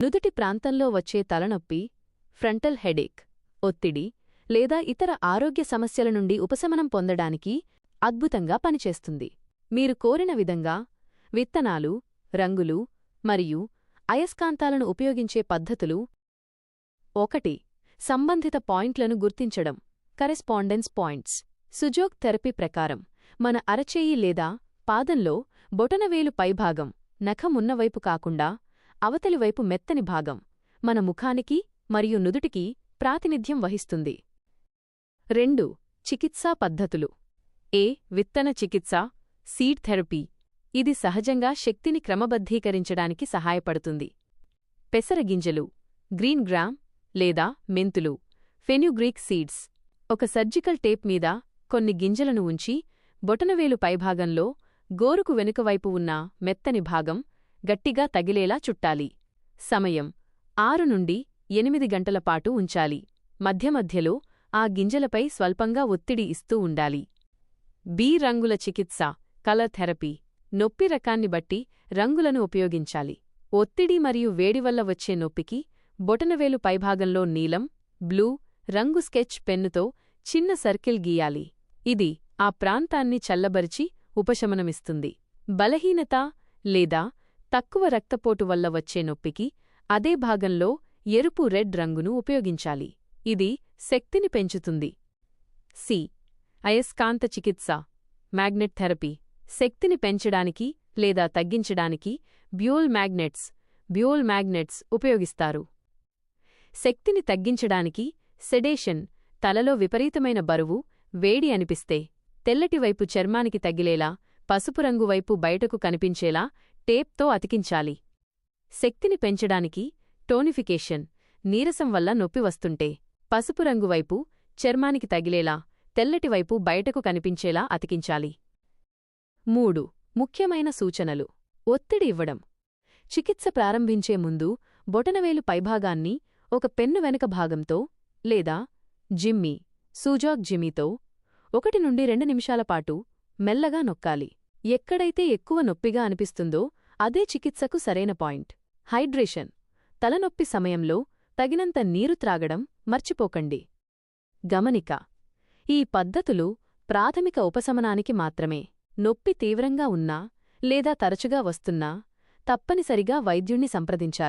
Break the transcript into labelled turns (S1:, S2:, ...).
S1: నుదుటి ప్రాంతంలో వచ్చే తలనొప్పి, ఫ్రంటల్ హెడేక్, ఒత్తిడి లేదా ఇతర ఆరోగ్య సమస్యల నుండి ఉపశమనం పొందడానికి అద్భుతంగా పనిచేస్తుంది. మీరు కోరిన విధంగా విత్తనాలు, రంగులు మరియు అయస్కాంతాలను ఉపయోగించే పద్ధతులు. 1. సంబంధిత పాయింట్లను గుర్తించడం. Correspondence points. సుజోగ్ థెరపీ ప్రకారం మన అరచేయి లేదా పాదంలో బొటనవేలు పైభాగం నఖమున్నవైపు కాకుండా అవతలివైపు మెత్తని భాగం మన ముఖానికి మరియు నుదుటికి ప్రాతినిధ్యం వహిస్తుంది. 2. చికిత్సా పద్ధతులు. విత్తన చికిత్స, సీడ్ థెరపీ. ఇది సహజంగా శక్తిని క్రమబద్ధీకరించడానికి సహాయపడుతుంది. పెసరగింజలు, గ్రీన్ గ్రామ్ లేదా మెంతులు, ఫెన్యుగ్రీక్ సీడ్స్. ఒక సర్జికల్ టేప్ మీద కొన్ని గింజలను ఉంచి బొటనవేలు పైభాగంలో గోరుకు వెనుకవైపు ఉన్న మెత్తని భాగం గట్టిగా తగిలేలా చుట్టాలి. సమయం 6 నుండి 8 గంటల పాటు ఉంచాలి. మధ్యమధ్యలో ఆ గింజలపై స్వల్పంగా ఒత్తిడి ఇస్తూ ఉండాలి. రంగుల చికిత్స, కలర్ థెరపీ. నొప్పి రకాన్ని బట్టి రంగులను ఉపయోగించాలి. ఒత్తిడి మరియు వేడివల్ల వచ్చే నొప్పికి బొటనవేలు పైభాగంలో నీలం, బ్లూ రంగు స్కెచ్ పెన్నుతో చిన్న సర్కిల్ గీయాలి. ఇది ఆ ప్రాంతాన్ని చల్లబరిచి ఉపశమనమిస్తుంది. బలహీనత లేదా తక్కువ రక్తపోటు వల్ల వచ్చే నొప్పికి అదే భాగంలో ఎరుపు రెడ్ రంగును ఉపయోగించాలి. ఇది శక్తిని పెంచుతుంది. అయస్కాంత చికిత్స, మ్యాగ్నెట్ థెరపీ. శక్తిని పెంచడానికి లేదా తగ్గించడానికి బ్యూల్ మ్యాగ్నెట్స్ ఉపయోగిస్తారు. శక్తిని తగ్గించడానికి సెడేషన్. తలలో విపరీతమైన బరువు, వేడి అనిపిస్తే తెల్లటివైపు చర్మానికి తగిలేలా పసుపు రంగు వైపు బయటకు కనిపించేలా టేప్తో అతికించాలి. శక్తిని పెంచడానికి టోనిఫికేషన్. నీరసం వల్ల నొప్పి వస్తుంటే పసుపు రంగు వైపు చర్మానికి తగిలేలా తెల్లటివైపు బయటకు కనిపించేలా అతికించాలి. 3. ముఖ్యమైన సూచనలు. ఒత్తిడి ఇవ్వడం. చికిత్స ప్రారంభించే ముందు బొటనవేలు పైభాగాన్ని ఒక పెన్ను వెనుక భాగంతో లేదా సూజాగ్ జిమ్మీతో 1 నుండి 2 నిమిషాల పాటు మెల్లగా నొక్కాలి. ఎక్కడైతే ఎక్కువ నొప్పిగా అనిపిస్తుందో అదే చికిత్సకు సరైన పాయింట్. హైడ్రేషన్. తలనొప్పి సమయంలో తగినంత నీరు త్రాగడం మర్చిపోకండి. గమనిక: ఈ పద్ధతులు ప్రాథమిక ఉపశమనానికి మాత్రమే. నొప్పి తీవ్రంగా ఉన్నా లేదా తరచుగా వస్తున్నా తప్పనిసరిగా వైద్యుణ్ణి సంప్రదించాలి.